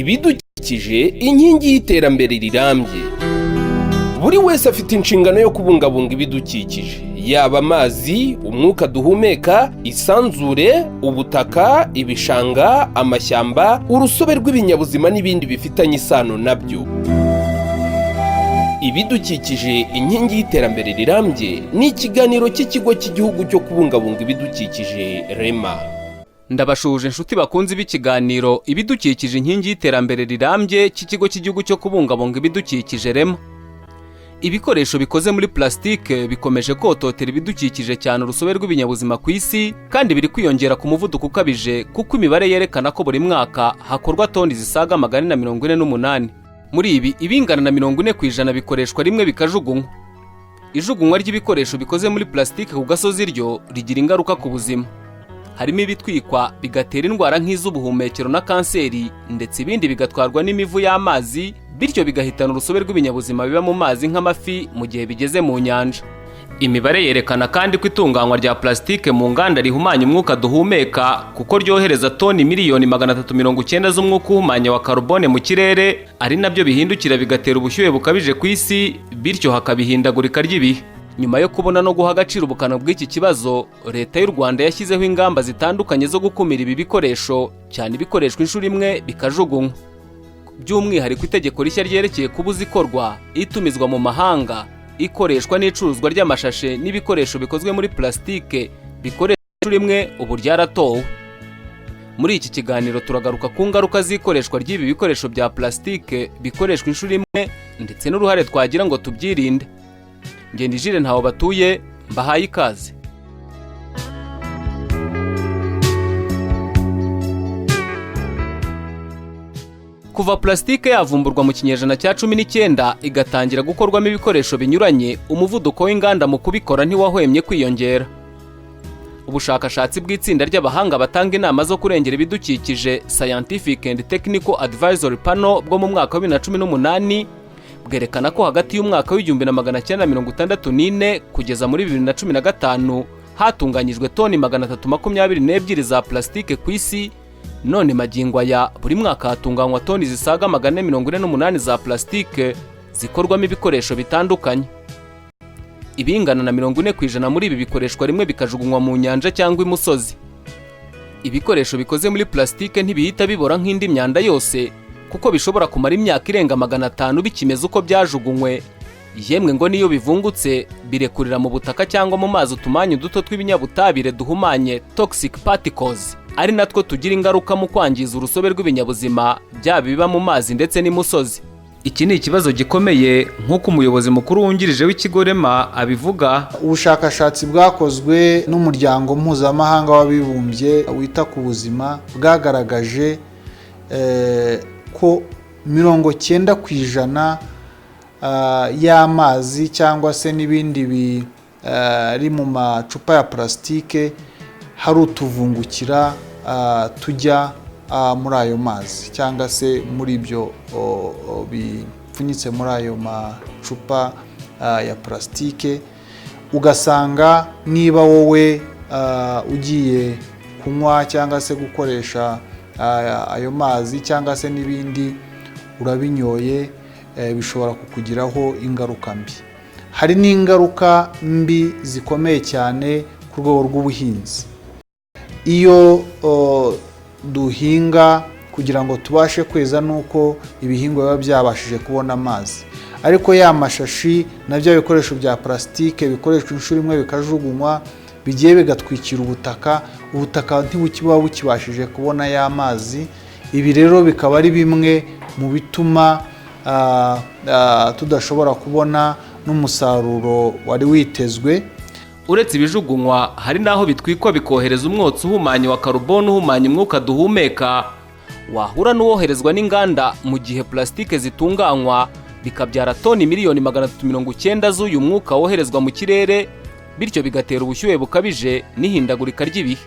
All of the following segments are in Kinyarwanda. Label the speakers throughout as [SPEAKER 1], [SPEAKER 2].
[SPEAKER 1] ibidukikije inkingi y'iterambere rirambye. Buri wese afite inshingano yo kubungabunga ibidukikije, yaba amazi, umwuka duhumeka, isanzure, ubutaka, ibishanga, amashyamba, urusobe rw'ibinyabuzima n'ibindi bifitanye isano nabyo. Ibidukikije inkingi y'iterambere rirambye ni ikiganiro cy'ikigo cy'igihugu cyo kubungabunga ibidukikije REMA.
[SPEAKER 2] Ndabashuje inshuti bakunze b'ikiganiro ibidukikije inkingi y'iterambere rirambye cy'ikigo cy'igihugu cyo kubungabunga ibidukikije REMA. Ibikoresho bikoze muri plastike bikomeje kototera ibidukikije cyane urusobe rw'ibinyabuzima ku isi, kandi biri kwiyongera ku muvuduko ukabije kuko imibare yerekana ko buri mwaka hakorwa toni zisaga 448. Muri ibi ibingana na 40% bikoreshwa rimwe bikajugunywa. Ijugunywa ry'ibikoresho bikoze muri plastike ku gasozi ryo rigira ingaruka ku buzima. Harimo ibitwikwa bigatera indwara nk'iz'ubuhumekero na kanseri, ndetse ibindi bigatwarwa n'imivu y'amazi, bityo bigahitana urusobe rw'ibinyabuzima biba mu mazi nk'amafi mu gihe bigeze mu nyanja. Imibare yerekana kandi ko itunganywa rya plastike mu nganda rihumanya umwuka duhumeka, kuko ryohereza toni miliyoni 390 z'umwuka uhumanya wa carbone mu kirere, ari nabyo bihindukira bigatera ubushyuhe bukabije ku isi, bityo hakabihindagurika ry'ibihe. Nyuma yo kubona no guha agaciro ubukana bw'iki kibazo, Leta y'u Rwanda yashyizeho ingamba zitandukanye zo gukumira ibi bikoresho, cyane bikoreshwa inshuro imwe bikajugunywa. By'umwihariko itegeko rishya ryerekeye kubuza ikorwa, itumizwa mu mahanga, ikoreshwa n'icuruzwa ry'amashashe n'ibikoresho bikozwe muri plastike bikoreshwa inshuro imwe ubu ryaratowe. Muri iki kiganiro turagaruka ku ngaruka z'ikoreshwa ry'ibi bikoresho bya plastike bikoreshwa inshuro imwe, ndetse n'uruhare twagira ngo tubyirinde. Ngende Jire ntaho batuye, mbahaye ikaze. Kuva plastike yavumburwa mu kinyejana cya 19 igatangira gukorwamo ibikoresho binyuranye, umuvuduko w'inganda mu kubikora ntiwahwemye kwiyongera. Ubushakashatsi bw'itsinda ry'abahanga batanga inama zo kurengera ibidukikije Scientific and Technical Advisory Panel bwo mu mwaka wa 2018 bwerekana ko hagati y'umwaka w'1964 kugeza muri 2015 hatunganyijwe toni 322 za plastike ku isi. None magingo aya buri mwaka hatunganywa toni zisaga 448 za plastike zikorwamo ibikoresho bitandukanye. Ibingana na 40% muri ibi bikoreshwa rimwe bikajugunywa mu nyanja cyangwa imusozi. Ibikoresho bikoze muri plastike ntibihita bibora nk'indi myanda yose, kuko bishobora kumara imyaka irenga 500 bikimeze uko byajugunywe. Yemwe ngo niyo bivungutse birekurira mu butaka cyangwa mu mazi utumanyu duto tw'ibinyabutabire duhumanye toxic particles, ari natwo tugira ingaruka mu kwangiza urusobe rw'ibinyabuzima byaba biba mu mazi ndetse n'imusozi. Iki ni ikibazo gikomeye nk'uko umuyobozi mukuru wungirije w'ikigo REMA abivuga.
[SPEAKER 3] Ubushakashatsi bwakozwe n'umuryango mpuzamahanga w'abibumbye wita ku buzima bwagaragaje ko 90% y'amazi cyangwa se n'ibindi biri mu macupa ya plastike hari utuvungukira tujya muri ayo mazi, cyangwa se muri ibyo bipfunyitse muri ayo macupa ya plastike. Ugasanga niba wowe ugiye kunywa cyangwa se gukoresha ayo mazi cyangwa se n'ibindi urabinyoye, bishobora kukugiraho ingaruka mbi. Hari n'ingaruka mbi zikomeye cyane ku rwego rw'ubuhinzi. Iyo duhinga kugira ngo tubashe kweza nuko ibihingwa biba byabashije kubona amazi, ariko ya mashashi na bya bikoresho bya plastike bikoreshwa inshuro imwe bikajugunywa bigiye bigatwikira ubutaka ntibukiba bukibashije kubona ya mazi. Ibi rero bikaba ari bimwe mu bituma tudashobora kubona n'umusaruro wari witezwe.
[SPEAKER 2] Uretse ibijugunywa, hari naho bitwikwa bikohereza umwotsi uhumanya wa carbone uhumanya umwuka duhumeka, wahura n'uwoherezwa n'inganda mu gihe plastike zitunganywa bikabyara toni miliyoni 390 z'uyu mwuka woherezwa mu kirere, bityo bigatera ubushyuhe bukabije n'ihindagurika ry'ibihe.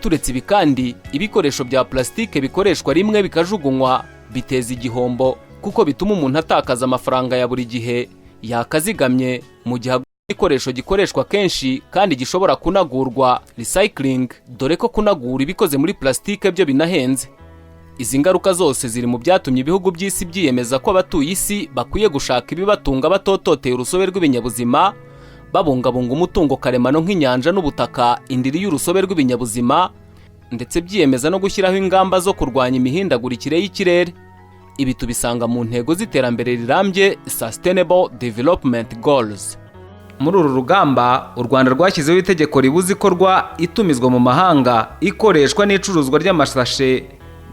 [SPEAKER 2] Turetse ibi kandi, ibikoresho bya plastike bikoreshwa rimwe bikajugunywa biteza igihombo, kuko bituma umuntu atakaza amafaranga ya buri gihe yakazigamye mu gihe igikoresho gikoreshwa kenshi kandi gishobora kunagurwa recycling, dore ko kunagura ibikoze muri plastike byo binahenze. Izi ngaruka zose ziri mu byatumye ibihugu by'isi byiyemeza ko abatuye isi bakwiye gushaka ibibatunga batototeye urusobe rw'ibinyabuzima, babungabunga umutungo karemano nk'inyanja n'ubutaka indiri y'urusobe rw'ibinyabuzima, ndetse byiyemeza no gushyiraho ingamba zo kurwanya imihindagurikire y'ikirere. Ibi tubisanga mu ntego z'iterambere rirambye Sustainable Development Goals. Muri uru rugamba, u Rwanda rwashyizeho itegeko ribuza ikorwa, itumizwa mu mahanga, ikoreshwa n'icuruzwa ry'amasashe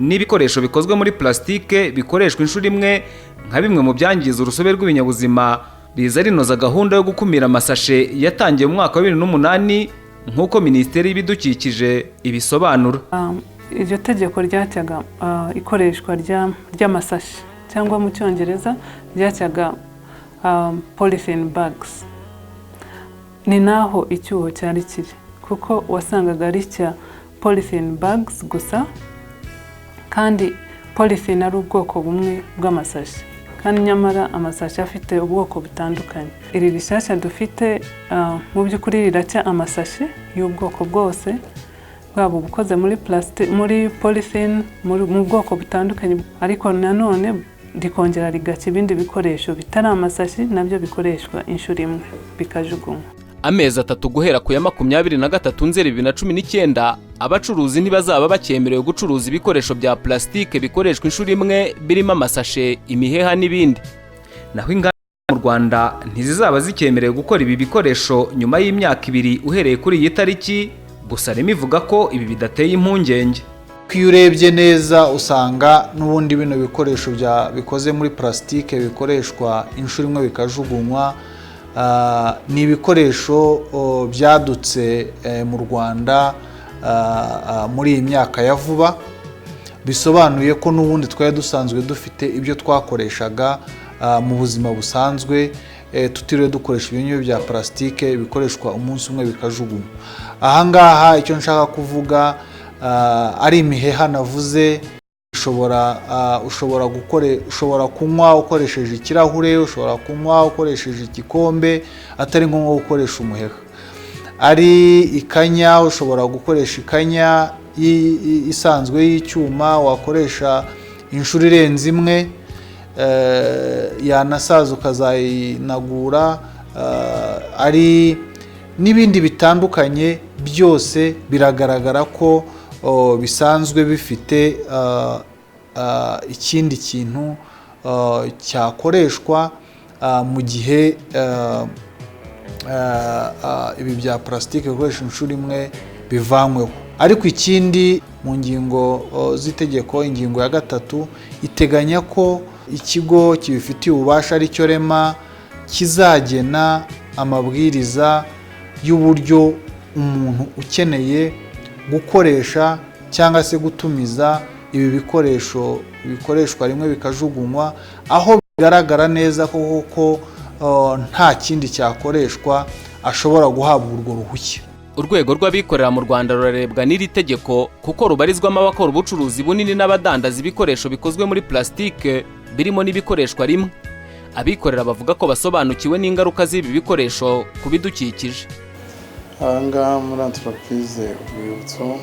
[SPEAKER 2] n'ibikoresho bikozwe muri plastike bikoreshwa inshuro imwe nka bimwe mu byangiza urusobe rw'ibinyabuzima, riza rinoza gahunda yo gukumira amasashe yatangiye mu mwaka wa 2008 nk'uko Minisiteri y'Ibidukikije ibisobanura.
[SPEAKER 4] Iryo tegeko ryatyaga ikoreshwa ry'amasashi cyangwa mu cyongereza ryatyaga polythene bags. Ni naho icyuho cyari kiri, kuko wasangaga ricya polythene bags gusa, kandi polythene ari ubwoko bumwe bw'amasashi, kandi nyamara amasashi afite ubwoko butandukanye. Iri rishyashya dufite mu by'ukuri riracya amasashi y'ubwoko bwose, bwaba ubukoze muri plastic, muri polythene, mu bwoko butandukanye, ariko nanone rikongera rigacya ibindi bikoresho bitari amasashi nabyo bikoreshwa inshuro imwe bikajugunywa.
[SPEAKER 2] Amezi 3 guhera ku ya 23 Nzeri 2019, abacuruzi ntibazaba bakemerewe gucuruza ibikoresho bya plastike bikoreshwa inshuro imwe birimo amasashe, imiheha n'ibindi. Naho inganda mu Rwanda ntizizaba zikemerewe gukora ibi bikoresho nyuma y'imyaka 2 uhereye kuri iyi tariki, gusa Rema ivuga ko ibi bidateye impungenge.
[SPEAKER 3] Iyo urebye neza usanga n'ubundi bino bikoresho bikoze muri plastike bikoreshwa inshuro imwe bikajugunywa. Ni ibikoresho byadutse mu Rwanda muri iyi myaka ya vuba, bisobanuye ko n'ubundi twari dusanzwe dufite ibyo twakoreshaga mu buzima busanzwe, tutiriwe dukoresha ibintu bya plastike bikoreshwa umunsi umwe bikajugunywa. Ahangaha icyo nshaka kuvuga ari imiheha navuze, ushobora kunywa ukoresheje ikirahure, ushobora kunywa ukoresheje igikombe, atari ngombwa gukoresha umuheha. Ari ikanya, ushobora gukoresha ikanya isanzwe y'icyuma, wakoresha inshuro irenze imwe, yanasaza ukazayinagura. Ari n'ibindi bitandukanye, byose biragaragara ko bisanzwe bifite ikindi kintu cyakoreshwa mu gihe ibi bya plastike bikoresha inshuro imwe bivanyweho. Ariko ikindi, mu ngingo z'itegeko, ingingo ya 3 iteganya ko ikigo kibifitiye ububasha ari cyo Rema kizagena amabwiriza y'uburyo umuntu ukeneye gukoresha cyangwa se gutumiza ibi bikoresho bikoreshwa rimwe bikajugunywa, aho bigaragara neza ko nta kindi cyakoreshwa, ashobora guhabwa urwo ruhushya.
[SPEAKER 2] Urwego rw'abikorera mu Rwanda rurarebwa n'iri tegeko kuko rubarizwamo abakora ubucuruzi bunini n'abadandaza ibikoresho bikozwe muri plastike birimo n'ibikoreshwa rimwe. Abikorera bavuga ko basobanukiwe n'ingaruka z'ibi bikoresho ku bidukikije.
[SPEAKER 5] Ahangaha muri entreprise Urwibutso,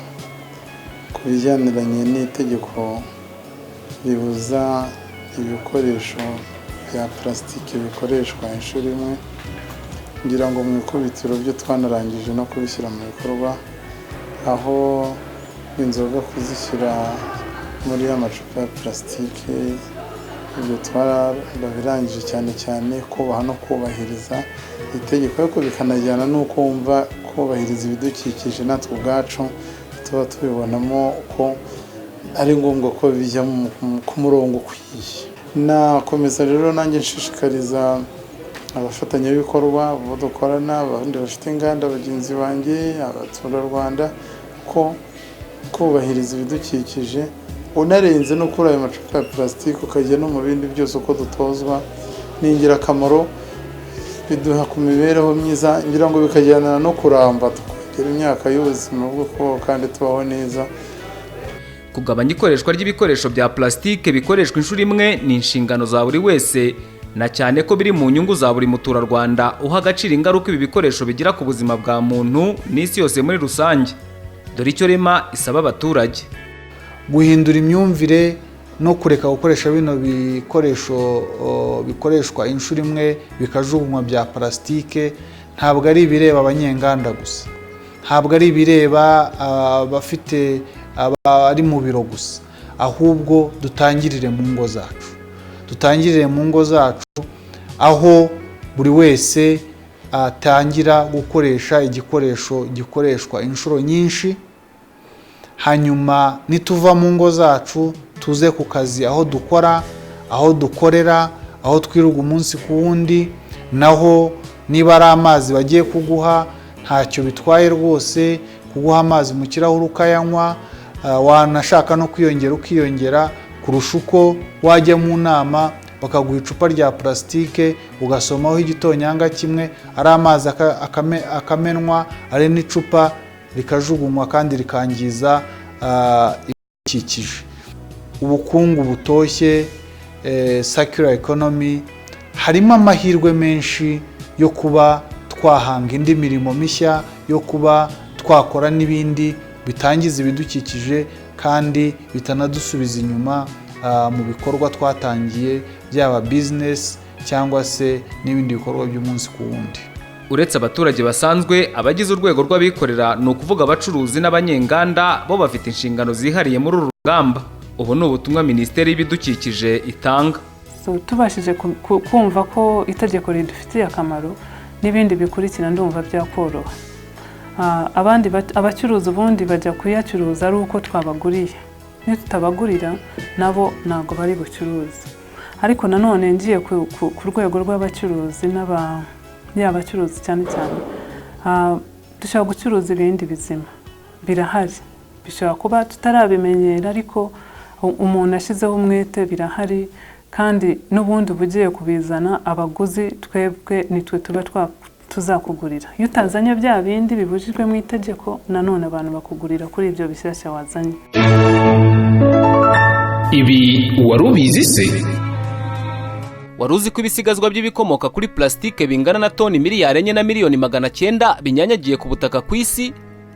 [SPEAKER 5] ku bijyaniranye n'itegeko ribuza ibikoresho bya plastike bikoreshwa inshuro imwe, ngira ngo mu ikubitiro byo twanarangije no kubishyira mu bikorwa, aho inzoga kuzishyira muri amacupa ya plastike, ibyo twarabirangije cyane kubaha no kubahiriza itegeko, ariko bikanajyana n'uko wumva kubahiriza ibidukikije natwe ubwacu tuba tubibonamo ko ari ngombwa ko bijya ku murongo ukwiye. Nakomeza rero nanjye nshishikariza abafatanyabikorwa abo dukorana, abandi bafite inganda, bagenzi banjye, abaturarwanda, ko kubahiriza ibidukikije unarenze no kuri ayo macupa ya plastike ukajya no mu bindi byose uko dutozwa, ni ingirakamaro, biduha ku mibereho myiza, ngira ngo bikajyana no kuramba, tukagira imyaka y'ubuzima bwo kubaho kandi tubaho neza.
[SPEAKER 2] Kugabanya ikoreshwa ry'ibikoresho bya plastike bikoreshwa inshuro imwe ni inshingano za buri wese, na cyane ko biri mu nyungu za buri muturarwanda uha agaciro ingaruka ibi bikoresho bigira ku buzima bwa muntu n'isi yose muri rusange. Dore icyo Rema isaba abaturage.
[SPEAKER 3] guhindura imyumvire no kureka gukoresha bino bikoresho bikoreshwa inshuro imwe bikajugunywa bya plastique ntabwo ari ibireba abanyenganda gusa, ntabwo ari ibireba abafite abari mu biro gusa, ahubwo dutangirire mu ngo zacu, dutangirire mu ngo zacu aho buri wese atangira gukoresha igikoresho gikoreshwa inshuro nyinshi, hanyuma nituva mu ngo zacu tuze ku kazi aho dukora, aho dukorera, aho twiruga umunsi ku wundi, naho niba ari amazi bagiye kuguha ntacyo bitwaye rwose kuguha amazi mu kirahure ukayanywa, wanashaka no ukiyongera kurusha uko wajya mu nama bakaguha icupa rya plastique ugasomaho igitonyanga kimwe, ari amazi akamenwa, ari n'icupa rikajugunywa kandi rikangiza ibidukikije. Ubukungu butoshye, circular economy, harimo amahirwe menshi yo kuba twahanga indi mirimo mishya, yo kuba twakora n'ibindi bitangiza ibidukikije kandi bitanadusubiza inyuma mu bikorwa twatangiye, byaba business cyangwa se n'ibindi bikorwa by'umunsi ku wundi.
[SPEAKER 2] Uretse abaturage basanzwe, abagize urwego rw'abikorera ni ukuvuga abacuruzi n'abanyenganda bo bafite inshingano zihariye muri uru rugamba. Ubu ni ubutumwa Minisiteri y'Ibidukikije itanga.
[SPEAKER 4] Tubashije kumva ko itegeko ridufitiye akamaro n'ibindi bikurikira ndumva byakoroha. Abacuruzi ubundi bajya kuyacuruza ari uko twabaguriye, niyo tutabagurira nabo ntabwo bari bucuruza. Ariko nanone ngiye ku rwego rw'abacuruzi y'abacuruzi cyane cyane, dushobora gucuruza ibindi bizima birahari, bishobora kuba tutarabimenyera ariko umuntu ashyizeho umwete birahari, kandi n'ubundi bugiye kubizana abaguzi twebwe nitwe tuba tuzakugurira. Iyo utazanye bya bindi bibujijwe mu itegeko, nanone abantu bakugurira kuri ibyo bishyashya wazanye.
[SPEAKER 1] Ibi wari ubizi se?
[SPEAKER 2] Wari uzi ko ibisigazwa by'ibikomoka kuri plastique bingana na toni miliyari 4 na miliyoni 900 binyanyagiye ku butaka ku isi,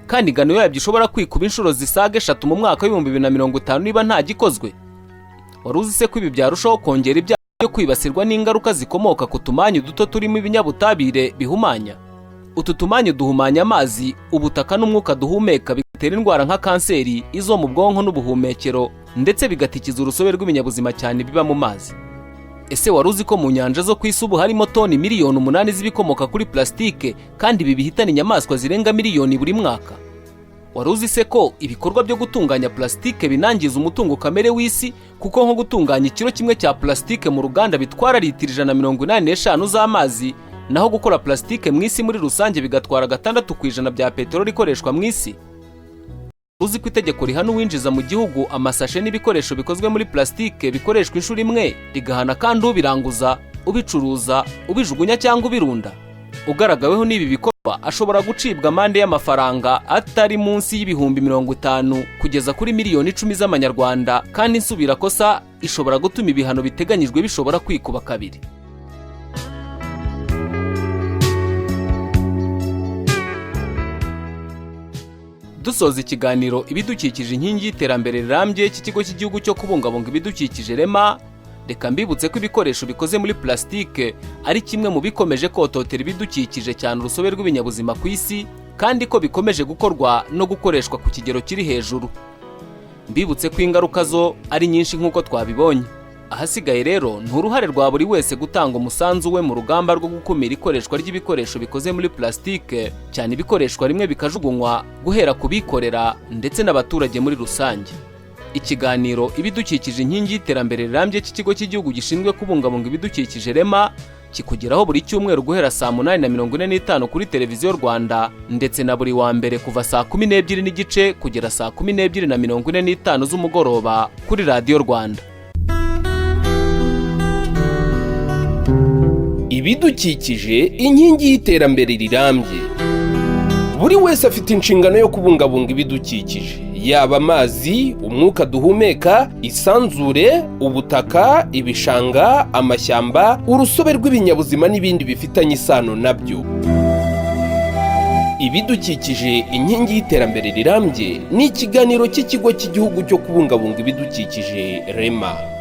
[SPEAKER 2] kandi ingano yabyo ishobora kwikuba inshuro zisaga 3 mu mwaka wa 2050 niba nta gikozwe? Wari uzi se ko ibi byarushaho kongera ibyago byo kwibasirwa n'ingaruka zikomoka ku tumanyu duto turimo ibinyabutabire bihumanya? Utu tumanyu duhumanya amazi, ubutaka n'umwuka duhumeka, bigatera indwara nka kanseri, izo mu bwonko n'ubuhumekero, ndetse bigatikiza urusobe rw'ibinyabuzima cyane biba mu mazi. Ese wari uzi ko mu nyanja zo ku isi ubu harimo toni miliyoni 8 z'ibikomoka kuri plastique, kandi ibi bihitana inyamaswa zirenga miliyoni buri mwaka? Wari uzi se ko ibikorwa byo gutunganya plastique binangiza umutungo kamere w'isi, kuko nko gutunganya ikiro kimwe cya plastique mu ruganda bitwara litiro 185 z'amazi, naho gukora plastique mu isi muri rusange bigatwara 6% bya peteroli ikoreshwa mu isi? Uzi ko itegeko rihana uwinjiza mu gihugu amasashe n'ibikoresho bikozwe muri plastique bikoreshwa inshuro imwe, rigahana kandi ubiranguza, ubicuruza, ubijugunya cyangwa ubirunda? Ugaragaweho n'ibi bikorwa ashobora gucibwa amande y'amafaranga atari munsi y'ibihumbi 50 kugeza kuri miliyoni 10 z'amanyarwanda, kandi insubira kosa ishobora gutuma ibihano biteganyijwe bishobora kwikuba kabiri. Dusoza ikiganiro ibidukikije inkingi y'iterambere rirambye cy'ikigo cy'igihugu cyo kubungabunga ibidukikije REMA, reka mbibutse ko ibikoresho bikoze muri plastique ari kimwe mu bikomeje kototera ibidukikije cyane urusobe rw'ibinyabuzima ku isi, kandi ko bikomeje gukorwa no gukoreshwa ku kigero kiri hejuru. Mbibutse ko ingaruka zo ari nyinshi nk'uko twabibonye. Ahasigaye rero ni uruhare rwa buri wese gutanga umusanzu we mu rugamba rwo gukumira ikoreshwa ry'ibikoresho bikoze muri plastique, cyane ibikoreshwa rimwe bikajugunywa, guhera ku bikorera ndetse n'abaturage muri rusange. Ikiganiro ibidukikije inkingi y'iterambere rirambye cy'ikigo cy'igihugu gishinzwe kubungabunga ibidukikije REMA kikugeraho buri cyumweru guhera saa 8:45 kuri televiziyo Rwanda, ndetse na buri wa mbere kuva saa 12:30 kugera saa 12:45 z'umugoroba kuri Radio Rwanda.
[SPEAKER 1] Ibidukikije inkingi y'iterambere rirambye. Buri wese afite inshingano yo kubungabunga ibidukikije, yaba amazi, umwuka duhumeka, isanzure, ubutaka, ibishanga, amashyamba, urusobe rw'ibinyabuzima n'ibindi bifitanye isano nabyo. ibidukikije inkingi y'iterambere rirambye ni ikiganiro cy'ikigo cy'igihugu cyo kubungabunga ibidukikije REMA.